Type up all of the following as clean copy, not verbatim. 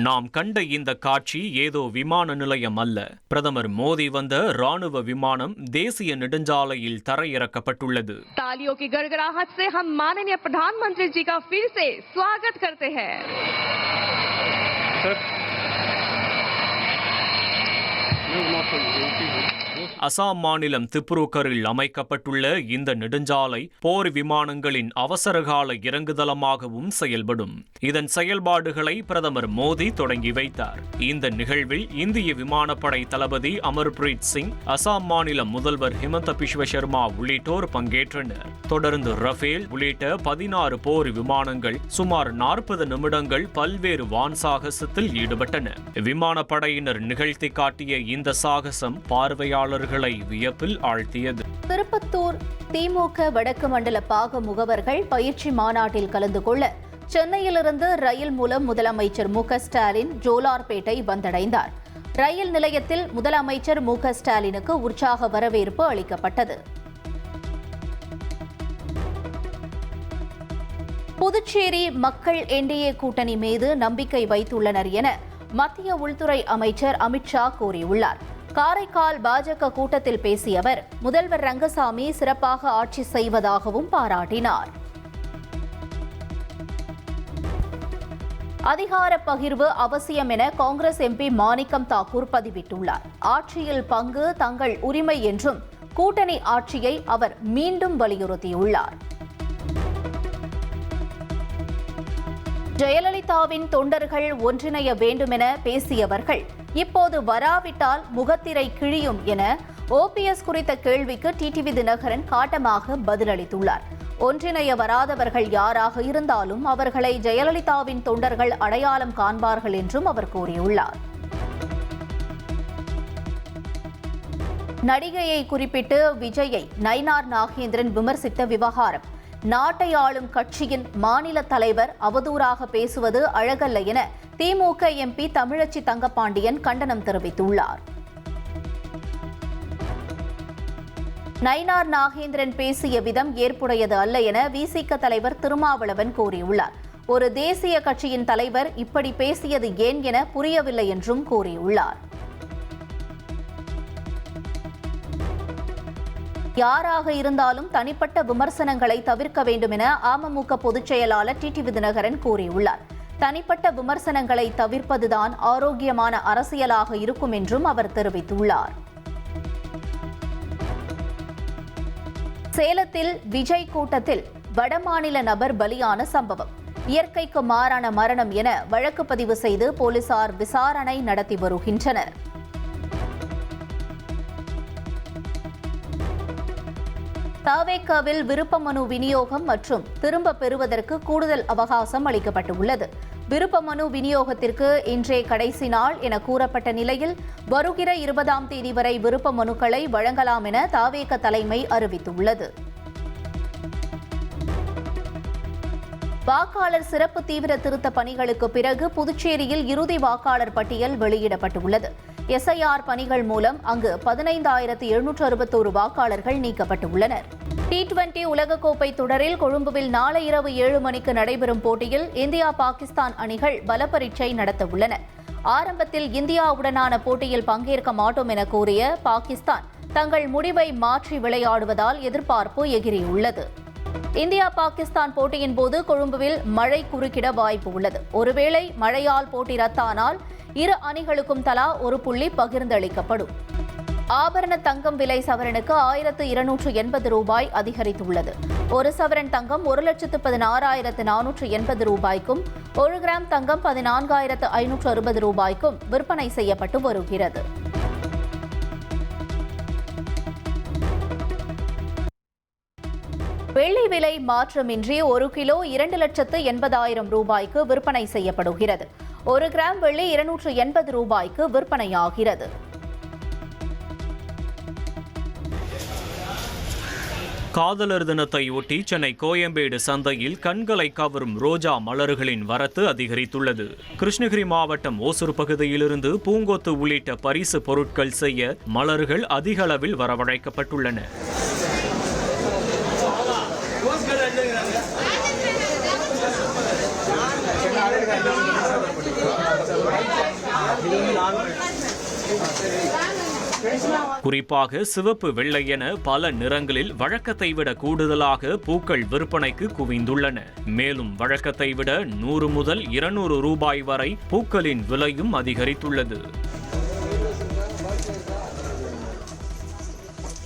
நாம் கண்ட இந்த காட்சி ஏதோ விமான நிலையம் அல்ல. பிரதமர் மோடி வந்த ராணுவ விமானம் தேசிய நெடுஞ்சாலையில் தரையிறக்கப்பட்டுள்ளது. तालियों की गड़गड़ाहट से हम माननीय प्रधानमंत्री जी का फिर से स्वागत करते हैं. அசாம் மாநிலம் திப்ருகரில் அமைக்கப்பட்டுள்ள இந்த நெடுஞ்சாலை போர் விமானங்களின் அவசரகால இறங்குதளமாகவும் செயல்படும். இதன் செயல்பாடுகளை பிரதமர் மோடி தொடங்கி வைத்தார். இந்த நிகழ்வில் இந்திய விமானப்படை தளபதி அமர்பிரீத் சிங், அசாம் மாநில முதல்வர் ஹிமந்த பிஸ்வ சர்மா உள்ளிட்டோர் பங்கேற்றனர். தொடர்ந்து ரஃபேல் உள்ளிட்ட 16 போர் விமானங்கள் சுமார் 40 நிமிடங்கள் பல்வேறு வான் சாகசத்தில் ஈடுபட்டன. விமானப்படையினர் நிகழ்த்தி காட்டிய இந்த சாகசம் பார்வையாளர்கள் வியப்பில் ஆழ்த்தியது. திருப்பத்தூர் திமுக வடக்கு மண்டல பாக முகவர்கள் பயிற்சி மாநாட்டில் கலந்து கொள்ள சென்னையிலிருந்து ரயில் மூலம் முதலமைச்சர் மு க ஸ்டாலின் ஜோலார்பேட்டை வந்தடைந்தார். ரயில் நிலையத்தில் முதலமைச்சர் மு க ஸ்டாலினுக்கு உற்சாக வரவேற்பு அளிக்கப்பட்டது. புதுச்சேரி மக்கள் என்டிஏ கூட்டணி மீது நம்பிக்கை வைத்துள்ளனர் என மத்திய உள்துறை அமைச்சர் அமித்ஷா கூறியுள்ளார். காரைக்கால் பாஜக கூட்டத்தில் பேசிய அவர் முதல்வர் ரங்கசாமி சிறப்பாக ஆட்சி செய்வதாகவும் பாராட்டினார். அதிகார பகிர்வு அவசியம் என காங்கிரஸ் எம்பி மாணிக்கம் தாக்கூர் பதிவிட்டுள்ளார். ஆட்சியில் பங்கு தங்கள் உரிமை என்றும் கூட்டணி ஆட்சியை அவர் மீண்டும் வலியுறுத்தியுள்ளார். ஜெயலலிதாவின் தொண்டர்கள் ஒன்றிணைய வேண்டுமென பேசியவர்கள் இப்போது வராவிட்டால் முகத்திரை கிழியும் என ஓபிஎஸ் குறித்த கேள்விக்கு டிடிவி தினகரன் காட்டமாக பதிலளித்துள்ளார். ஒன்றிணைய வராதவர்கள் யாராக இருந்தாலும் அவர்களை ஜெயலலிதாவின் தொண்டர்கள் அடையாளம் காண்பார்கள் என்றும் அவர் கூறியுள்ளார். நடிகையை குறிப்பிட்டு விஜயை நயினார் நாகேந்திரன் விமர்சித்த விவகாரம். நாட்டை ஆளும் கட்சியின் மாநில தலைவர் அவதூறாக பேசுவது அழகல்ல என திமுக எம்பி தமிழச்சி தங்கப்பாண்டியன் கண்டனம் தெரிவித்துள்ளார். நயினார் நாகேந்திரன் பேசிய விதம் ஏற்புடையது அல்ல என விசிக தலைவர் திருமாவளவன் கூறியுள்ளார். ஒரு தேசிய கட்சியின் தலைவர் இப்படி பேசியது ஏன் என புரியவில்லை என்றும் கூறியுள்ளார். யாராக இருந்தாலும் தனிப்பட்ட விமர்சனங்களை தவிர்க்க வேண்டும் என அமமுக பொதுச் செயலாளர் டிடிவி தினகரன் கூறியுள்ளார். தனிப்பட்ட விமர்சனங்களை தவிர்ப்பதுதான் ஆரோக்கியமான அரசியலாக இருக்கும் என்றும் அவர் தெரிவித்துள்ளார். சேலத்தில் விஜய் கூட்டத்தில் வடமாநில நபர் பலியான சம்பவம். இயற்கைக்கு மாறான மரணம் என வழக்கு பதிவு செய்து போலீசார் விசாரணை நடத்தி வருகின்றனர். தவேகாவில் விருப்ப மனு விநியோகம் மற்றும் திரும்ப பெறுவதற்கு கூடுதல் அவகாசம் அளிக்கப்பட்டுள்ளது. விருப்ப மனு விநியோகத்திற்கு இன்றே கடைசி நாள் என கூறப்பட்ட நிலையில் வருகிற 20ஆம் தேதி வரை விருப்ப மனுக்களை வழங்கலாம் என தவேக தலைமை அறிவித்துள்ளது. வாக்காளர் சிறப்பு தீவிர திருத்த பணிகளுக்கு பிறகு புதுச்சேரியில் இறுதி வாக்காளர் பட்டியல் வெளியிடப்பட்டுள்ளது. எஸ்ஐஆர் பணிகள் மூலம் அங்கு 15,761 வாக்காளர்கள் நீக்கப்பட்டுள்ளனர். T20 உலகக்கோப்பை தொடரில் கொழும்புவில் நாளை இரவு 7 மணிக்கு நடைபெறும் போட்டியில் இந்தியா பாகிஸ்தான் அணிகள் பலப்பரீட்சை நடத்தவுள்ளன. ஆரம்பத்தில் இந்தியாவுடனான போட்டியில் பங்கேற்க மாட்டோம் என கூறிய பாகிஸ்தான் தங்கள் முடிவை மாற்றி விளையாடுவதால் எதிர்பார்ப்பு எகிரியுள்ளது. இந்தியா பாகிஸ்தான் போட்டியின் போது கொழும்புவில் மழை குறுக்கிட வாய்ப்பு உள்ளது. ஒருவேளை மழையால் போட்டி ரத்தானால் இரு அணிகளுக்கும் தலா ஒரு புள்ளி பகிர்ந்தளிக்கப்படும். ஆபரண தங்கம் விலை சவரனுக்கு 1,280 ரூபாய் அதிகரித்துள்ளது. ஒரு சவரன் தங்கம் 1,16,480 ரூபாய்க்கும் 1 கிராம் தங்கம் 14,560 ரூபாய்க்கும் விற்பனை செய்யப்பட்டு வருகிறது. வெள்ளி விலை மாற்றமின்றி 1 கிலோ 2,80,000 ரூபாய்க்கு விற்பனை செய்யப்படுகிறது. 1 கிராம் வெள்ளி 280 ரூபாய்க்கு விற்பனையாகிறது. காதலர் தினத்தையொட்டி சென்னை கோயம்பேடு சந்தையில் கண்களை கவரும் ரோஜா மலர்களின் வரத்து அதிகரித்துள்ளது. கிருஷ்ணகிரி மாவட்டம் ஓசூர் பகுதியிலிருந்து பூங்கொத்து உள்ளிட்ட பரிசு பொருட்கள் செய்ய மலர்கள் அதிக அளவில் வரவழைக்கப்பட்டுள்ளன. குறிப்பாக சிவப்பு, வெள்ளை என பல நிறங்களில் வழக்கத்தை விட கூடுதலாக பூக்கள் விற்பனைக்கு குவிந்துள்ளன. மேலும் வழக்கத்தை விட 100 முதல் 200 ரூபாய் வரை பூக்களின் விலையும் அதிகரித்துள்ளது.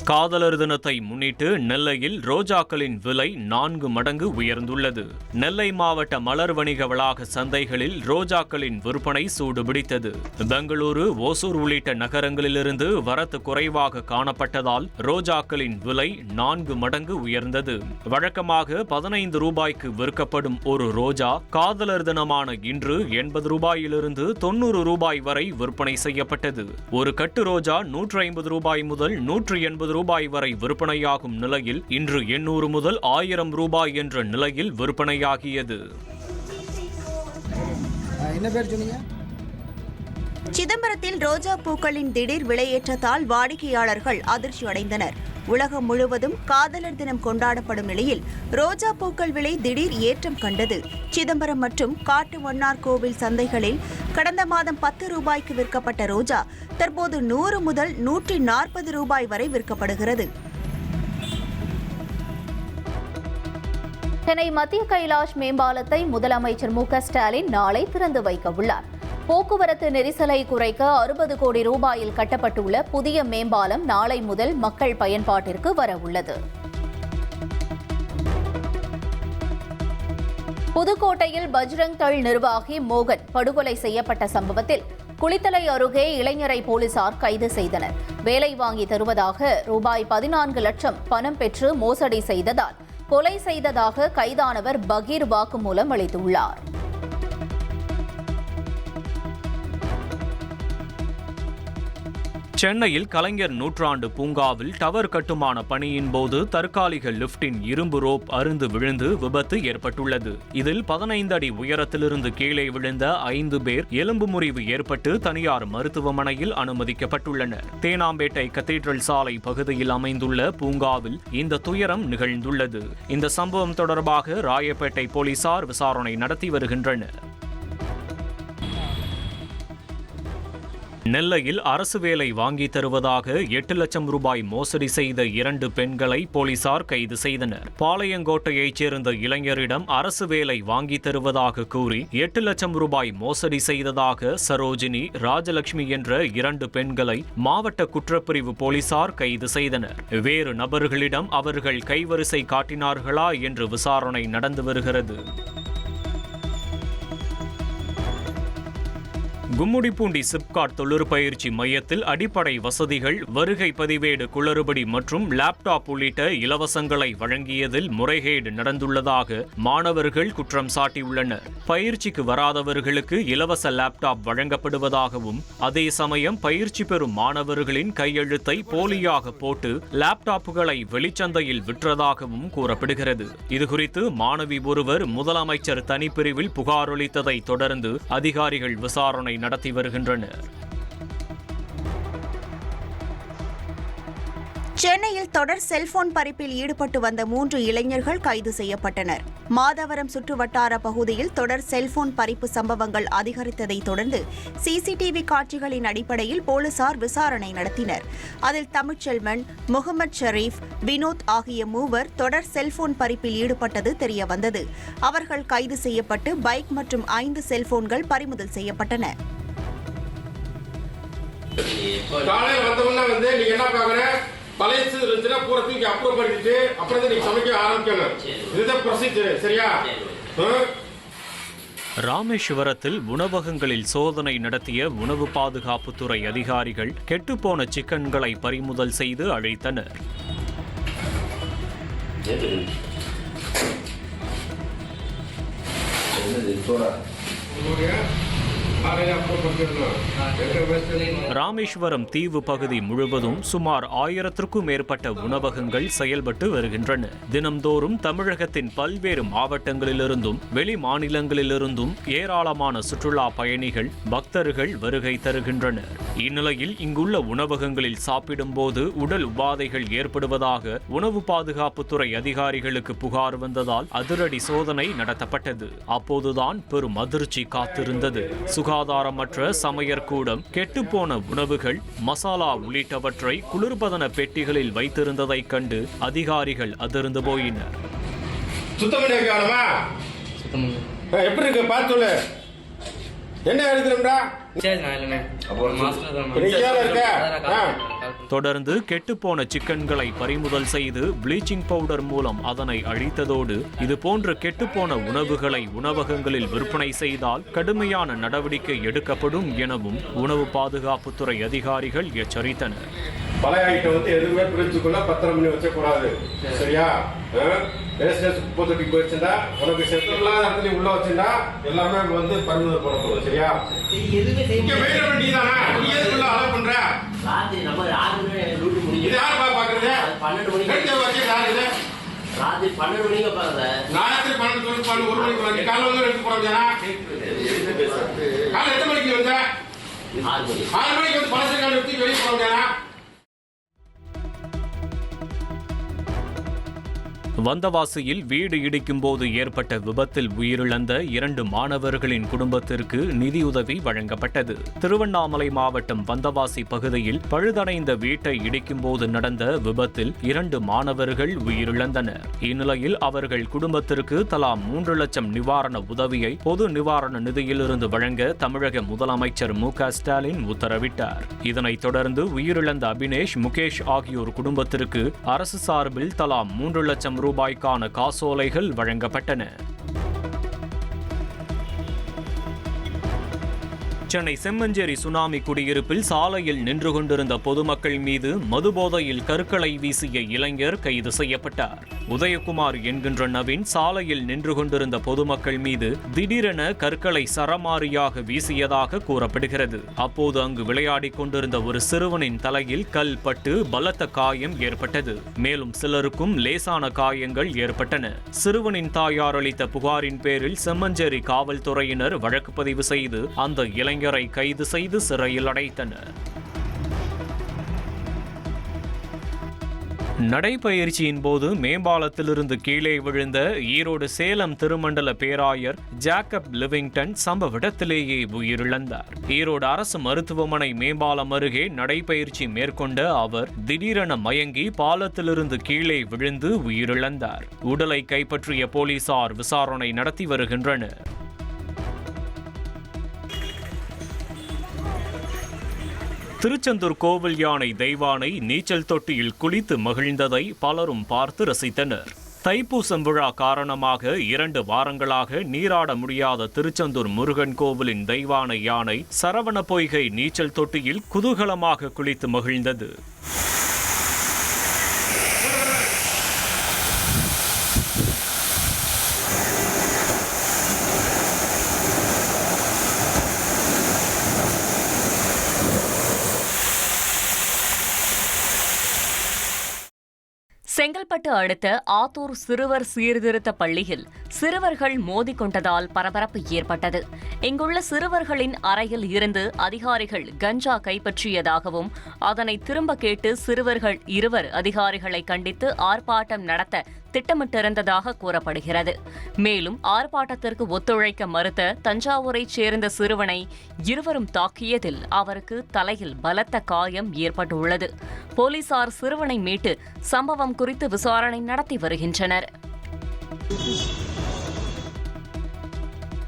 காதலர் தினத்தை முன்னிட்டு நெல்லையில் ரோஜாக்களின் விலை 4 மடங்கு உயர்ந்துள்ளது. நெல்லை மாவட்ட மலர் வணிக வளாக சந்தைகளில் ரோஜாக்களின் விற்பனை சூடுபிடித்தது. பெங்களூரு, ஓசூர் உள்ளிட்ட நகரங்களிலிருந்து வரத்து குறைவாக காணப்பட்டதால் ரோஜாக்களின் விலை 4 மடங்கு உயர்ந்தது. வழக்கமாக 15 ரூபாய்க்கு விற்கப்படும் ஒரு ரோஜா காதலர் தினமான இன்று 80 ரூபாயிலிருந்து 90 ரூபாய் வரை விற்பனை செய்யப்பட்டது. ஒரு கட்டு ரோஜா 150 ரூபாய் முதல் 180 ரூபாய் வரை விற்பனையாகும் நிலையில் இன்று 800 முதல் 1000 ரூபாய் என்ற நிலையில் விற்பனையாகியது. சிதம்பரத்தில் ரோஜா பூக்களின் திடீர் விலையேற்றத்தால் வாடிக்கையாளர்கள் அதிர்ச்சி அடைந்தனர். உலகம் முழுவதும் காதலர் தினம் கொண்டாடப்படும் நிலையில் ரோஜா பூக்கள் விலை திடீர் ஏற்றம் கண்டது. சிதம்பரம் மற்றும் காட்டுமன்னார் கோவில் சந்தைகளில் கடந்த மாதம் 10 ரூபாய்க்கு விற்கப்பட்ட ரோஜா தற்போது 100 முதல் 140 ரூபாய் வரை விற்கப்படுகிறது. சென்னை மத்திய கைலாஷ் மேம்பாலத்தை முதலமைச்சர் மு.க.ஸ்டாலின் நாளை திறந்து வைக்க உள்ளார். போக்குவரத்து நெரிசலை குறைக்க 60 கோடி ரூபாயில் கட்டப்பட்டுள்ள புதிய மேம்பாலம் நாளை முதல் மக்கள் பயன்பாட்டிற்கு வர உள்ளது. புதுக்கோட்டையில் பஜ்ரங் தள் நிர்வாகி மோகன் படுகொலை செய்யப்பட்ட சம்பவத்தில் குளித்தலை அருகே இளைஞரை போலீசார் கைது செய்தனர். வேலை வாங்கி தருவதாக ரூபாய் 14 லட்சம் பணம் பெற்று மோசடி செய்ததால் கொலை செய்ததாக கைதானவர் பகீர் வாக்குமூலம் அளித்துள்ளார். சென்னையில் கலைஞர் நூற்றாண்டு பூங்காவில் டவர் கட்டுமான பணியின் போது தற்காலிக லிப்டின் இரும்பு ரோப் அறுந்து விழுந்து விபத்து ஏற்பட்டுள்ளது. இதில் 15 அடி உயரத்திலிருந்து கீழே விழுந்த 5 பேர் எலும்பு முறிவு ஏற்பட்டு தனியார் மருத்துவமனையில் அனுமதிக்கப்பட்டுள்ளனர். தேனாம்பேட்டை கத்தீட்ரல் சாலை பகுதியில் அமைந்துள்ள பூங்காவில் இந்த துயரம் நிகழ்ந்துள்ளது. இந்த சம்பவம் தொடர்பாக ராயப்பேட்டை போலீசார் விசாரணை நடத்தி வருகின்றனர். நெல்லையில் அரசு வேலை வாங்கி தருவதாக 8 லட்சம் ரூபாய் மோசடி செய்த 2 பெண்களை போலீசார் கைது செய்தனர். பாளையங்கோட்டையைச் சேர்ந்த இளைஞரிடம் அரசு வேலை வாங்கி தருவதாக கூறி 8 லட்சம் ரூபாய் மோசடி செய்ததாக சரோஜினி, ராஜலட்சுமி என்ற 2 பெண்களை மாவட்ட குற்றப்பிரிவு போலீசார் கைது செய்தனர். வேறு நபர்களிடம் அவர்கள் கைவரிசை காட்டினார்களா என்று விசாரணை நடந்து வருகிறது. கும்முடிப்பூண்டி சிப்காட் தொழிற்பயிற்சி மையத்தில் அடிப்படை வசதிகள், வருகை பதிவேடு, குளறுபடி மற்றும் லேப்டாப் உள்ளிட்ட இலவசங்களை வழங்கியதில் முறைகேடு நடந்துள்ளதாக மாணவர்கள் குற்றம் சாட்டியுள்ளனர். பயிற்சிக்கு வராதவர்களுக்கு இலவச லேப்டாப் வழங்கப்படுவதாகவும், அதே சமயம் பயிற்சி பெறும் மாணவர்களின் கையெழுத்தை போலியாக போட்டு லேப்டாப்புகளை வெளிச்சந்தையில் விற்றதாகவும் கூறப்படுகிறது. இதுகுறித்து மாணவி ஒருவர் முதலமைச்சர் தனிப்பிரிவில் புகார் அளித்ததை தொடர்ந்து அதிகாரிகள் விசாரணை நடத்தி வருகின்றனர். சென்னையில் தொடர் செல்போன் பறிப்பில் ஈடுபட்டு வந்த 3 இளைஞர்கள் கைது செய்யப்பட்டனர். மாதவரம் சுற்றுவட்டார பகுதியில் தொடர் செல்போன் பறிப்பு சம்பவங்கள் அதிகரித்ததை தொடர்ந்து சிசிடிவி காட்சிகளின் அடிப்படையில் போலீசார் விசாரணை நடத்தினர். அதில் தமிழ்ச்செல்வன், முகமது ஷரீப், வினோத் ஆகிய 3 தொடர் செல்போன் பறிப்பில் ஈடுபட்டது தெரியவந்தது. அவர்கள் கைது செய்யப்பட்டு பைக் மற்றும் 5 செல்போன்கள் பறிமுதல் செய்யப்பட்டன. பழையசு இருந்துச்சுன்னா பூரா தூக்கி அப்ரூவ் பண்ணிட்டு அப்புறம் நீங்க சமைக்க ஆரம்பிக்கணும். இதுதான் ப்ரொசீஜர், சரியா? ராமேஸ்வரத்தில் உணவகங்களில் சோதனை நடத்திய உணவு பாதுகாப்புத்துறை அதிகாரிகள் கெட்டுப்போன சிக்கன்களை பறிமுதல் செய்து அழைத்தனர். ராமேஸ்வரம் தீவு பகுதி முழுவதும் சுமார் 1000க்கும் மேற்பட்ட உணவகங்கள் செயல்பட்டு வருகின்றன. தினம்தோறும் தமிழகத்தின் பல்வேறு மாவட்டங்களிலிருந்தும் வெளி மாநிலங்களிலிருந்தும் ஏராளமான சுற்றுலா பயணிகள், பக்தர்கள் வருகை தருகின்றனர். இந்நிலையில் இங்குள்ள உணவகங்களில் சாப்பிடும்போது உடல் உபாதைகள் ஏற்படுவதாக உணவு பாதுகாப்புத்துறை அதிகாரிகளுக்கு புகார் வந்ததால் அதிரடி சோதனை நடத்தப்பட்டது. அப்போதுதான் பெரும் அதிர்ச்சி காத்திருந்தது. சுகாதாரமற்ற சமையற்கூடம், கெட்டுப்போன உணவுகள், மசாலா உள்ளிட்டவற்றை குளிர்பதன பெட்டிகளில் வைத்திருந்ததைக் கண்டு அதிகாரிகள் அதிர்ந்து போயினர். எப்படி இருக்கு பார்த்து சொல்லு. என்ன இருக்குறா? தொடர்ந்து கெட்டுப்போன சிக்கன்களை பறிமுதல் செய்து ப்ளீச்சிங் பவுடர் மூலம் அதனை அழித்ததோடு இதுபோன்ற கெட்டுப்போன உணவுகளை உணவகங்களில் விற்பனை செய்தால் கடுமையான நடவடிக்கை எடுக்கப்படும் எனவும் உணவு பாதுகாப்புத்துறை அதிகாரிகள் எச்சரித்தனர். பழைய ஐட்டம் வந்து எதுவுமே பிரிச்சுக்குள்ள பத்திரம் பண்ணி வச்சக்கூடாது. சரியா? போட்டுட்டு போயிடுச்சுன்னா உனக்கு செத்துலாம் இடத்துல உள்ள வச்சுட்டா எல்லாமே வந்து பறிமுதல் பண்ணக்கூடாது. சரியா? இங்க வெயிட் பண்ணிதானா? நீ எதுக்குள்ள அலோ பண்ற? இது யார் பாக்குறது? 12 மணிக்கு வச்சு யாரு? ராத்திரி 12 மணிக்கு பாக்குறத. ராத்திரி 12 1 மணிக்கு வந்து காலைல வந்து எடுத்து போறீங்களா? காலைல எத்தனை மணிக்கு வந்த? 6 மணிக்கு வந்து பழசக்கால எடுத்து வெளிய போறீங்களா? வந்தவாசியில் வீடு இடிக்கும் போது ஏற்பட்ட விபத்தில் உயிரிழந்த 2 மாணவர்களின் குடும்பத்திற்கு நிதியுதவி வழங்கப்பட்டது. திருவண்ணாமலை மாவட்டம் வந்தவாசி பகுதியில் பழுதடைந்த வீட்டை இடிக்கும் போது நடந்த விபத்தில் 2 மாணவர்கள் உயிரிழந்தனர். இந்நிலையில் அவர்கள் குடும்பத்திற்கு தலா 3 லட்சம் நிவாரண உதவியை பொது நிவாரண நிதியிலிருந்து வழங்க தமிழக முதலமைச்சர் மு.க. ஸ்டாலின் உத்தரவிட்டார். இதனைத் தொடர்ந்து உயிரிழந்த அபினேஷ், முகேஷ் ஆகியோர் குடும்பத்திற்கு அரசு சார்பில் தலா 3 லட்சம் ரூபாய்க்கான காசோலைகள் வழங்கப்பட்டன. சென்னை செம்மஞ்சேரி சுனாமி குடியிருப்பில் சாலையில் நின்று கொண்டிருந்த பொதுமக்கள் மீது மதுபோதையில் கற்களை வீசிய இளைஞர் கைது செய்யப்பட்டார். உதயகுமார் என்கின்ற நவீன் சாலையில் நின்று கொண்டிருந்த பொதுமக்கள் மீது திடீரென கற்களை சரமாரியாக வீசியதாக கூறப்படுகிறது. அப்போது அங்கு விளையாடிக் கொண்டிருந்த ஒரு சிறுவனின் தலையில் கல் பட்டு பலத்த காயம் ஏற்பட்டது. மேலும் சிலருக்கும் லேசான காயங்கள் ஏற்பட்டன. சிறுவனின் தாயார் அளித்த புகாரின் பேரில் செம்மஞ்சேரி காவல்துறையினர் வழக்கு பதிவு செய்து அந்த இளைஞரை கைது செய்து சிறையில் அடைத்தனர். நடைபயிற்சியின் போது மேம்பாலத்திலிருந்து கீழே விழுந்த ஈரோடு சேலம் திருமண்டல பேராயர் ஜாக்கப் லிவிங்டன் சம்பவ இடத்திலேயே உயிரிழந்தார். ஈரோடு அரசு மருத்துவமனை மேம்பாலம் அருகே நடைபயிற்சி மேற்கொண்ட அவர் திடீரென மயங்கி பாலத்திலிருந்து கீழே விழுந்து உயிரிழந்தார். உடலை கைப்பற்றிய போலீசார் விசாரணை நடத்தி வருகின்றனர். திருச்செந்தூர் கோவில் யானை தெய்வானை நீச்சல் தொட்டியில் குளித்து மகிழ்ந்ததை பலரும் பார்த்து ரசித்தனர். தைப்பூசம் விழா காரணமாக 2 வாரங்களாக நீராட முடியாத திருச்செந்தூர் முருகன் கோவிலின் தெய்வானை யானை சரவண பொய்கை நீச்சல் தொட்டியில் குதூகலமாக குளித்து மகிழ்ந்தது. செங்கல்பட்டு அடுத்த ஆத்தூர் சிறுவர் சீர்திருத்த பள்ளியில் சிறுவர்கள் மோதிக்கொண்டதால் பரபரப்பு ஏற்பட்டது. இங்குள்ள சிறுவர்களின் அறையில் இருந்து அதிகாரிகள் கஞ்சா கைப்பற்றியதாகவும் அதனை திரும்ப கேட்டு சிறுவர்கள் 2 அதிகாரிகளை கண்டித்து ஆர்ப்பாட்டம் நடத்த திட்டமிட்டிருந்ததாக கூறப்படுகிறது. மேலும் ஆர்ப்பாட்டத்திற்கு ஒத்துழைக்க மறுத்த தஞ்சாவூரைச் சேர்ந்த சிறுவனை இருவரும் தாக்கியதில் அவருக்கு தலையில் பலத்த காயம் ஏற்பட்டுள்ளது. போலீசார் சிறுவனை மீட்டு சம்பவம் குறித்து விசாரணை நடத்தி வருகின்றனர்.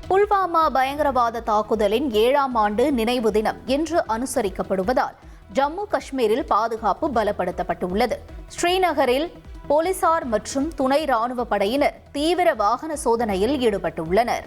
புல்வாமா பயங்கரவாத தாக்குதலின் 7ஆம் ஆண்டு நினைவு தினம் இன்று அனுசரிக்கப்படுவதால் ஜம்மு காஷ்மீரில் பாதுகாப்பு பலப்படுத்தப்பட்டுள்ளது. ஸ்ரீநகரில் போலீசார் மற்றும் துணை ராணுவ படையினர் தீவிர வாகன சோதனையில் ஈடுபட்டுள்ளனர்.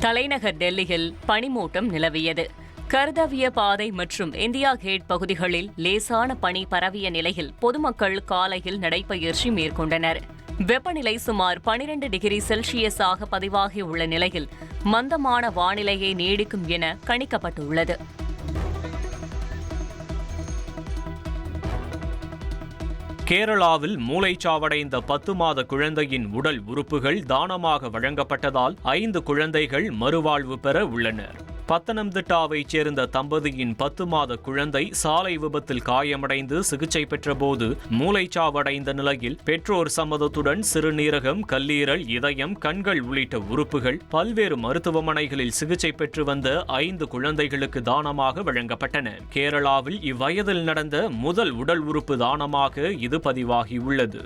தலைநகர் டெல்லியில் பனிமூட்டம் நிலவியது. கர்தவ்ய பாதை மற்றும் இந்தியா கேட் பகுதிகளில் லேசான பனி பரவிய நிலையில் பொதுமக்கள் காலையில் நடைபயிற்சி மேற்கொண்டனர். வெப்பநிலை சுமார் 12 டிகிரி செல்சியஸாக பதிவாகியுள்ள நிலையில் மந்தமான வானிலையே நீடிக்கும் என கணிக்கப்பட்டுள்ளது. கேரளாவில் மூளைச்சாவடைந்த 10 மாத குழந்தையின் உடல் உறுப்புகள் தானமாக வழங்கப்பட்டதால் 5 குழந்தைகள் மறுவாழ்வு பெற உள்ளனர். பத்தனம்திட்டாவைச் சேர்ந்த தம்பதியின் 10 மாத குழந்தை சாலை விபத்தில் காயமடைந்து சிகிச்சை பெற்றபோது மூளைச்சாவடைந்த நிலையில் பெற்றோர் சம்மதத்துடன் சிறுநீரகம், கல்லீரல், இதயம், கண்கள் உள்ளிட்ட உறுப்புகள் பல்வேறு மருத்துவமனைகளில் சிகிச்சை பெற்று வந்த 5 குழந்தைகளுக்கு தானமாக வழங்கப்பட்டன. கேரளாவில் இவ்வயதில் நடந்த முதல் உடல் உறுப்பு தானமாக இது பதிவாகியுள்ளது.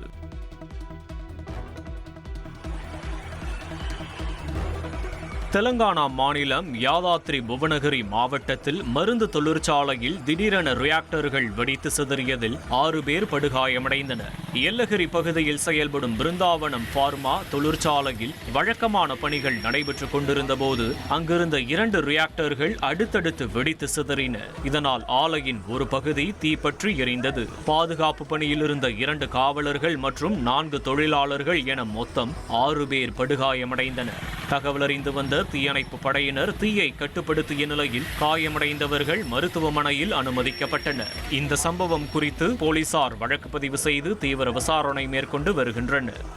தெலங்கானா மாநிலம் யாதாத்ரி புவனகிரி மாவட்டத்தில் மருந்து தொழிற்சாலையில் திடீரென ரியாக்டர்கள் வெடித்து சிதறியதில் 6 பேர் படுகாயமடைந்தனர். எல்லகிரி பகுதியில் செயல்படும் பிருந்தாவனம் பார்மா தொழிற்சாலையில் வழக்கமான பணிகள் நடைபெற்றுக் கொண்டிருந்த போது அங்கிருந்த 2 ரியாக்டர்கள் அடுத்தடுத்து வெடித்து சிதறின. இதனால் ஆலையின் ஒரு பகுதி தீப்பற்றி எரிந்தது. பாதுகாப்பு பணியில் இருந்த 2 காவலர்கள் மற்றும் 4 தொழிலாளர்கள் என மொத்தம் 6 பேர் படுகாயமடைந்தனர். தகவல் அறிந்து வந்த தீயணைப்பு படையினர் தீயை கட்டுப்படுத்திய நிலையில் காயமடைந்தவர்கள் மருத்துவமனையில் அனுமதிக்கப்பட்டனர். இந்த சம்பவம் குறித்து போலீசார் வழக்கு பதிவு செய்து தீவிர விசாரணை மேற்கொண்டு வருகின்றனர்.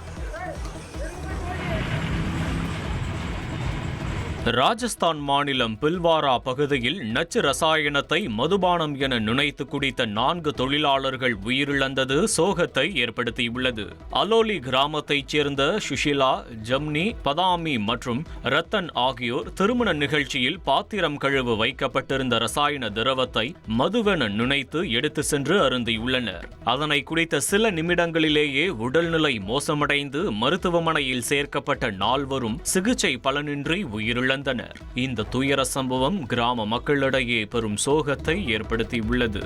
ராஜஸ்தான் மாநிலம் பில்வாரா பகுதியில் நச்சு ரசாயனத்தை மதுபானம் என நினைத்து குடித்த 4 தொழிலாளர்கள் உயிரிழந்தது சோகத்தை ஏற்படுத்தியுள்ளது. அலோலி கிராமத்தைச் சேர்ந்த சுஷிலா, ஜம்னி, பதாமி மற்றும் ரத்தன் ஆகியோர் திருமண நிகழ்ச்சியில் பாத்திரம் கழுவ வைக்கப்பட்டிருந்த ரசாயன திரவத்தை மதுவென நினைத்து எடுத்து சென்று அருந்தியுள்ளனர். அதனை குடித்த சில நிமிடங்களிலேயே உடல்நிலை மோசமடைந்து மருத்துவமனையில் சேர்க்கப்பட்ட 4வரும் சிகிச்சை பலனின்றி உயிரிழந்தனர். இந்த துயர சம்பவம் கிராம மக்களிடையே பெரும் சோகத்தை ஏற்படுத்தியுள்ளது.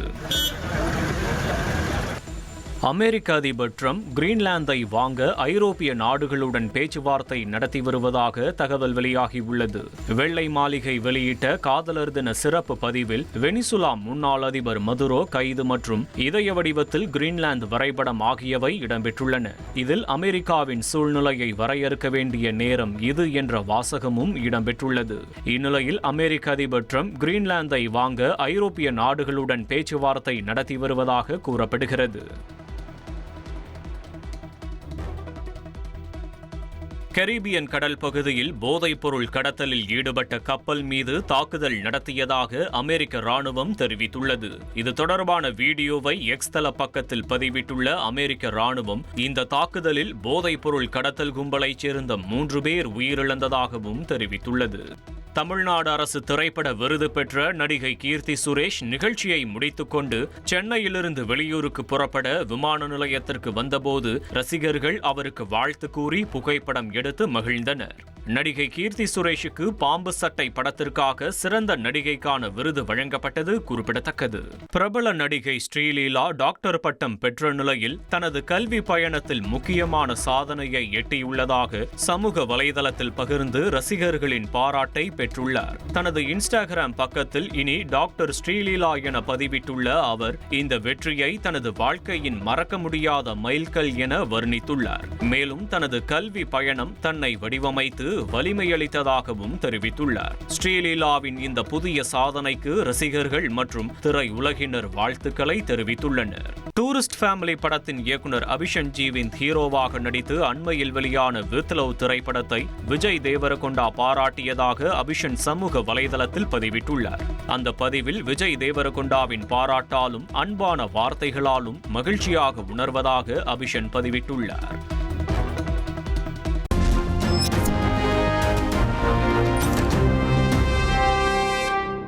அமெரிக்க அதிபர் ட்ரம்ப் கிரீன்லாந்தை வாங்க ஐரோப்பிய நாடுகளுடன் பேச்சுவார்த்தை நடத்தி வருவதாக தகவல் வெளியாகியுள்ளது. வெள்ளை மாளிகை வெளியிட்ட காதலர் தின சிறப்பு பதிவில் வெனிசுலா முன்னாள் அதிபர் மதுரோ கைது மற்றும் இதய வடிவத்தில் கிரீன்லாந்து வரைபடம் ஆகியவை இடம்பெற்றுள்ளன. இதில் அமெரிக்காவின் சூழ்நிலையை வரையறுக்க வேண்டிய நேரம் இது என்ற வாசகமும் இடம்பெற்றுள்ளது. இந்நிலையில் அமெரிக்க அதிபர் ட்ரம்ப் கிரீன்லாந்தை வாங்க ஐரோப்பிய நாடுகளுடன் பேச்சுவார்த்தை நடத்தி வருவதாக கூறப்படுகிறது. கரீபியன் கடல் பகுதியில் போதைப் பொருள் கடத்தலில் ஈடுபட்ட கப்பல் மீது தாக்குதல் நடத்தியதாக அமெரிக்க ராணுவம் தெரிவித்துள்ளது. இது தொடர்பான வீடியோவை எக்ஸ் தள பக்கத்தில் பதிவிட்டுள்ள அமெரிக்க ராணுவம் இந்த தாக்குதலில் போதைப் பொருள் கடத்தல் கும்பலைச் சேர்ந்த 3 பேர் உயிரிழந்ததாகவும் தெரிவித்துள்ளது. தமிழ்நாடு அரசு திரைப்பட விருது பெற்ற நடிகை கீர்த்தி சுரேஷ் நிகழ்ச்சியை முடித்துக்கொண்டு சென்னையிலிருந்து வெளியூருக்கு புறப்பட விமான நிலையத்திற்கு வந்தபோது ரசிகர்கள் அவருக்கு வாழ்த்து கூறி புகைப்படம் எடுத்து மகிழ்ந்தனர். நடிகை கீர்த்தி சுரேஷுக்கு பாம்பு சட்டை படத்திற்காக சிறந்த நடிகைக்கான விருது வழங்கப்பட்டது குறிப்பிடத்தக்கது. பிரபல நடிகை ஸ்ரீலீலா டாக்டர் பட்டம் பெற்ற நிலையில் தனது கல்வி பயணத்தில் முக்கியமான சாதனையை எட்டியுள்ளதாக சமூக வலைதளத்தில் பகிர்ந்து ரசிகர்களின் பாராட்டை பெற்றுள்ளார். தனது இன்ஸ்டாகிராம் பக்கத்தில் இனி டாக்டர் ஸ்ரீலீலா என பதிவிட்டுள்ள அவர் இந்த வெற்றியை தனது வாழ்க்கையின் மறக்க முடியாத மைல்கல் என வர்ணித்துள்ளார். மேலும் தனது கல்வி பயணம் தன்னை வடிவமைத்து வலிமையளித்ததாகவும் தெரிவித்துள்ளார். ஸ்ரீலீலாவின் இந்த புதிய சாதனைக்கு ரசிகர்கள் மற்றும் திரையுலகினர் வாழ்த்துக்களை தெரிவித்துள்ளனர். டூரிஸ்ட் ஃபேமிலி படத்தின் இயக்குனர் அபிஷன் ஜீவின் ஹீரோவாக நடித்து அண்மையில் வெளியான வித் லவ் திரைப்படத்தை விஜய் தேவரகொண்டா பாராட்டியதாக அபிஷன் சமூக வலைதளத்தில் பதிவிட்டுள்ளார். அந்த பதிவில் விஜய் தேவரகொண்டாவின் பாராட்டாலும் அன்பான வார்த்தைகளாலும் மகிழ்ச்சியாக உணர்வதாக அபிஷன் பதிவிட்டுள்ளார்.